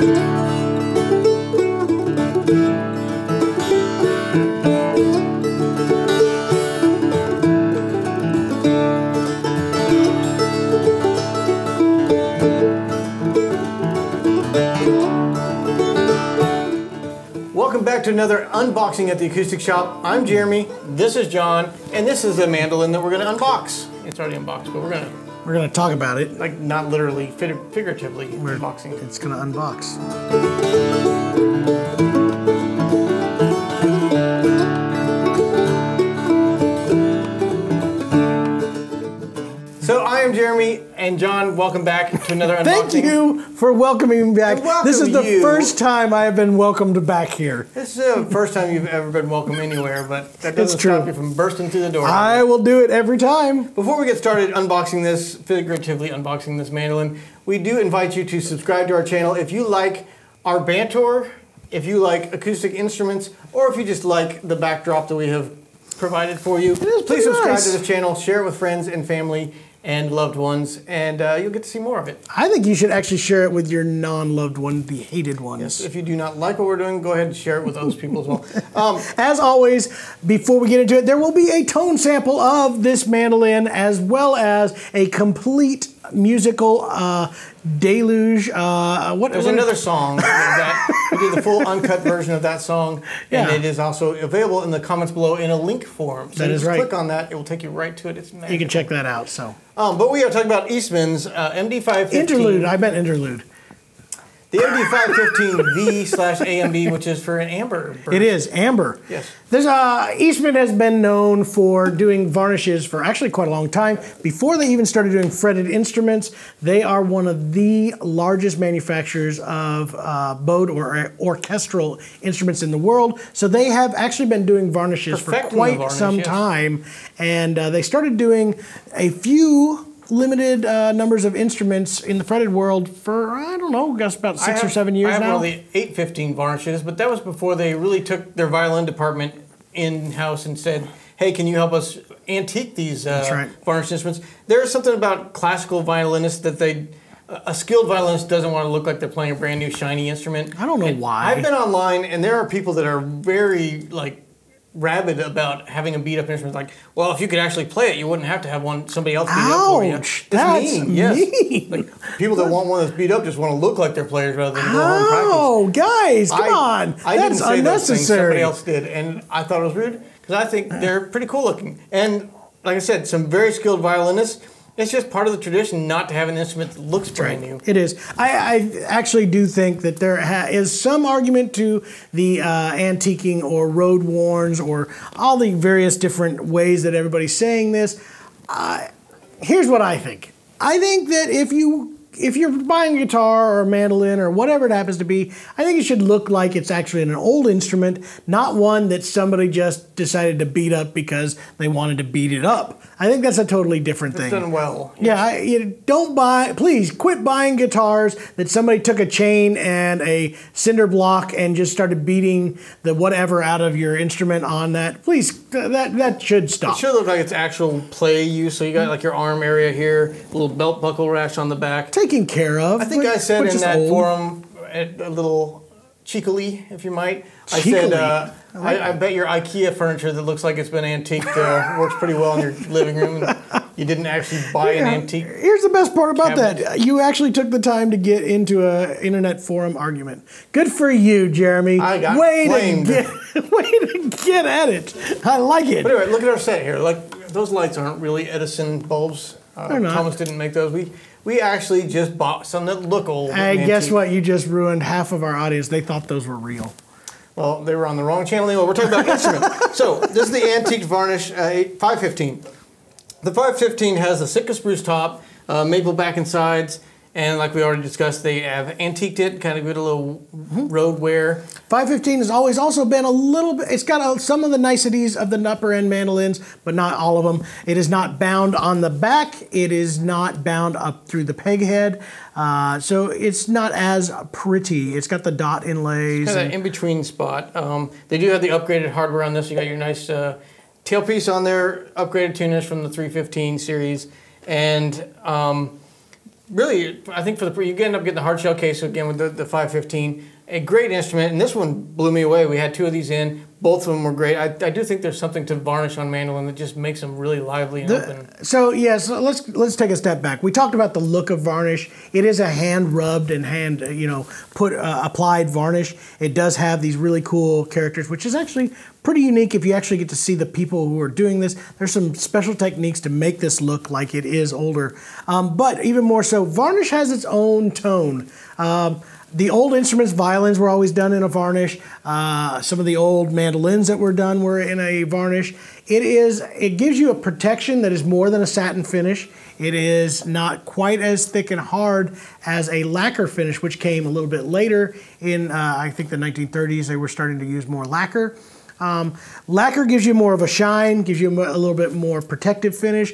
Welcome back to another unboxing at the Acoustic Shop. I'm Jeremy, this is John, and this is the mandolin that we're going to unbox. It's already unboxed, but we're gonna talk about it. Like, not literally, figuratively unboxing. It's gonna unbox. So I am Jeremy, and John, welcome back to another unboxing. Thank you for welcoming me back. This is the first time I have been welcomed back here. This is the first time you've ever been welcome anywhere, but that doesn't stop you from bursting through the door. I will do it every time. Before we get started unboxing this, figuratively unboxing this mandolin, we do invite you to subscribe to our channel if you like our banter, if you like acoustic instruments, or if you just like the backdrop that we have provided for you. Please subscribe to this channel, share it with friends and family and loved ones, and you'll get to see more of it. I think you should actually share it with your non-loved one, the hated ones. Yes, if you do not like what we're doing, go ahead and share it with those people as well. As always, before we get into it, there will be a tone sample of this mandolin, as well as a complete musical deluge. There's another song that we did the full uncut version of that song, and it is also available in the comments below in a link form. So you just click on that; it will take you right to it. It's magical. You can check that out. So, but we are talking about Eastman's MD515 interlude. I meant interlude. The MD515V/AMB, which is for an amber bird. It is amber. Yes. There's Eastman has been known for doing varnishes for actually quite a long time. Before they even started doing fretted instruments, they are one of the largest manufacturers of bowed or orchestral instruments in the world. So they have actually been doing varnishes for quite some time. And they started doing a few limited numbers of instruments in the fretted world for, I don't know, I guess about 6 or 7 years now. I have one of the 815 varnishes, but that was before they really took their violin department in-house and said, hey, can you help us antique these varnished instruments? There's something about classical violinists that a skilled violinist doesn't want to look like they're playing a brand new shiny instrument. I don't know why. I've been online, and there are people that are very, rabid about having a beat up instrument. Like, well, if you could actually play it, you wouldn't have to have somebody else beat it up for you. Ouch, that's mean. Yes. Like, people that want one that's beat up just want to look like they're players rather than go home and practice. Oh, guys, come on. I that's didn't say unnecessary. Those things, somebody else did, and I thought it was rude because I think they're pretty cool looking. And like I said, some very skilled violinists. It's just part of the tradition not to have an instrument that looks brand new. It is. I actually do think that there is some argument to the antiquing or road worns or all the various different ways that everybody's saying this. Here's what I think. I think that if you're buying a guitar or a mandolin or whatever it happens to be, I think it should look like it's actually an old instrument, not one that somebody just decided to beat up because they wanted to beat it up. I think that's a totally different thing. It's done well. Yeah, please quit buying guitars that somebody took a chain and a cinder block and just started beating the whatever out of your instrument on that. Please, that should stop. It should look like it's actual play use. So you got like your arm area here, a little belt buckle rash on the back. Taken care of. I think I said in that forum, a little cheekily, if you might. I said, I bet your IKEA furniture that looks like it's been antiqued works pretty well in your living room. And you didn't actually buy an antique. Here's the best part about that. You actually took the time to get into an internet forum argument. Good for you, Jeremy. I got flamed. Way to get at it. I like it. But anyway, look at our set here. Like, those lights aren't really Edison bulbs. They're not. Thomas didn't make those. We actually just bought some that look old. Hey, guess what? You just ruined half of our audience. They thought those were real. Well, they were on the wrong channel anyway. We're talking about instruments. So this is the antique Varnish 515. The 515 has a Sitka spruce top, maple back and sides, and like we already discussed, they have antiqued it, kind of good a little road wear. 515 has always also been a little bit, it's got some of the niceties of the upper end mandolins, but not all of them. It is not bound on the back. It is not bound up through the peg head. So it's not as pretty. It's got the dot inlays. It's kind of an in-between spot. They do have the upgraded hardware on this. You got your nice tailpiece on there, upgraded tuners from the 315 series, and really, I think for you end up getting the hard shell case again with the 515. A great instrument, and this one blew me away. We had 2 of these in. Both of them were great. I do think there's something to Varnish on mandolin that just makes them really lively and open. So let's take a step back. We talked about the look of Varnish. It is a hand rubbed and hand applied varnish. It does have these really cool characters, which is actually pretty unique if you actually get to see the people who are doing this. There's some special techniques to make this look like it is older. But even more so, Varnish has its own tone. The old instruments, violins were always done in a varnish. Some of the old mandolins that were done were in a varnish. It gives you a protection that is more than a satin finish. It is not quite as thick and hard as a lacquer finish, which came a little bit later in, I think, the 1930s. They were starting to use more lacquer. Lacquer gives you more of a shine, gives you a little bit more protective finish.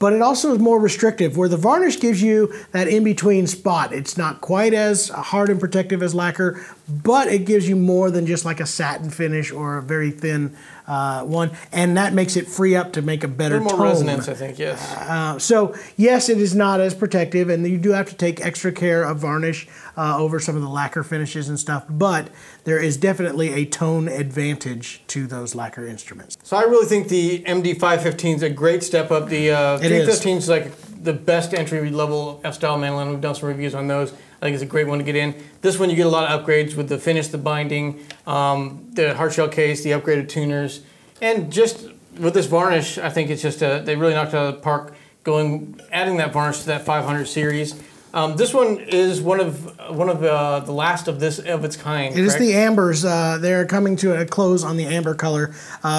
But it also is more restrictive, where the varnish gives you that in-between spot. It's not quite as hard and protective as lacquer, but it gives you more than just like a satin finish or a very thin one, and that makes it free up to make a better tone. More resonance, I think, yes. So, yes, it is not as protective, and you do have to take extra care of varnish over some of the lacquer finishes and stuff, but there is definitely a tone advantage to those lacquer instruments. So I really think the MD515 is a great step up. The 315 is like the best entry-level F-style mandolin. We've done some reviews on those. I think it's a great one to get in. This one you get a lot of upgrades with the finish, the binding, the hard shell case, the upgraded tuners, and just with this varnish, I think it's just they really knocked it out of the park adding that varnish to that 500 series. This one is one of the last of its kind. It is the ambers. They're coming to a close on the amber color.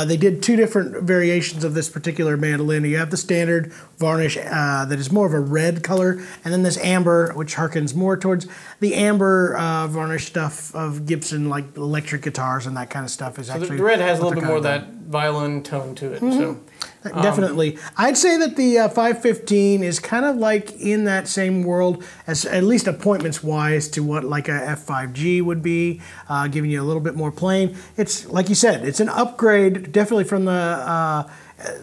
They did 2 different variations of this particular mandolin. You have the standard varnish that is more of a red color, and then this amber, which harkens more towards the amber varnish stuff of Gibson, like electric guitars and that kind of stuff. Is actually the red has a little bit more of that violin tone to it. Mm-hmm. So. Definitely. I'd say that the 515 is kind of like in that same world, as at least appointments-wise, to what like a F5G would be, giving you a little bit more playing. It's, like you said, it's an upgrade, definitely from the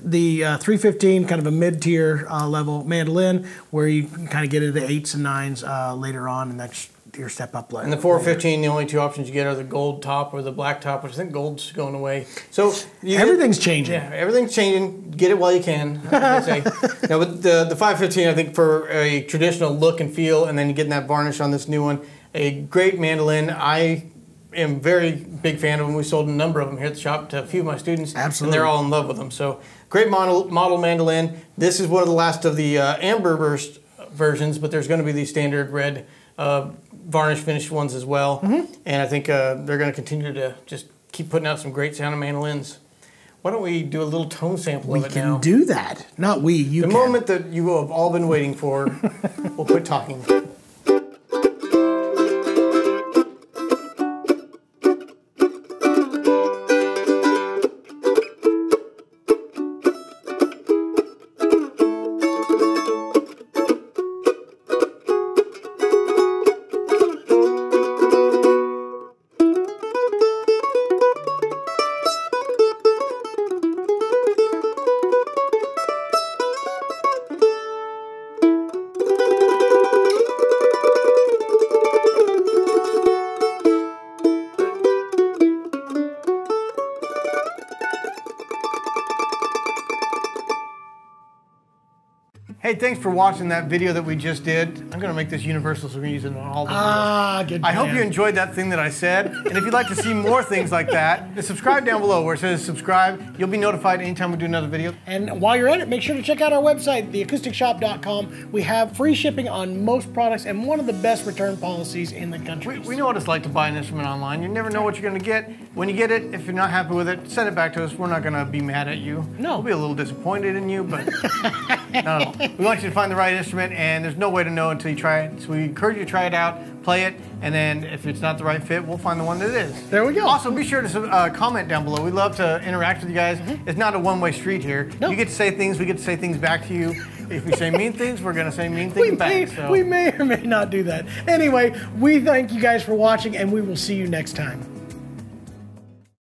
315, kind of a mid-tier level mandolin, where you can kind of get into the 8s and 9s later on, and that's your step up level. And the 415, the only 2 options you get are the gold top or the black top, which I think gold's going away. So everything's changing. Yeah, everything's changing. Get it while you can, I say. Now with the 515, I think for a traditional look and feel, and then you getting that varnish on this new one, a great mandolin. I am very big fan of them. We sold a number of them here at the shop to a few of my students. Absolutely. And they're all in love with them. So great model mandolin. This is one of the last of the amber burst versions, but there's going to be the standard red varnish finished ones as well. Mm-hmm. And I think they're going to continue to just keep putting out some great sounding mandolins. Why don't we do a little tone sample of it now? We can do that. Not we, you can. The moment that you have all been waiting for. We'll quit talking. Hey, thanks for watching that video that we just did. I'm going to make this universal so we can use it in all the videos. Good I hope you enjoyed that thing that I said. And if you'd like to see more things like that, just subscribe down below where it says subscribe. You'll be notified anytime we do another video. And while you're at it, make sure to check out our website, theacousticshoppe.com. We have free shipping on most products and one of the best return policies in the country. We know what it's like to buy an instrument online. You never know what you're going to get. When you get it, if you're not happy with it, send it back to us. We're not going to be mad at you. No. We'll be a little disappointed in you, but not at all. We want you to find the right instrument, and there's no way to know until you try it. So we encourage you to try it out, play it, and then if it's not the right fit, we'll find the one that is. There we go. Also, be sure to comment down below. We love to interact with you guys. Mm-hmm. It's not a one-way street here. Nope. You get to say things, we get to say things back to you. If we say mean things, we're going to say mean things back. We may or may not do that. Anyway, we thank you guys for watching, and we will see you next time.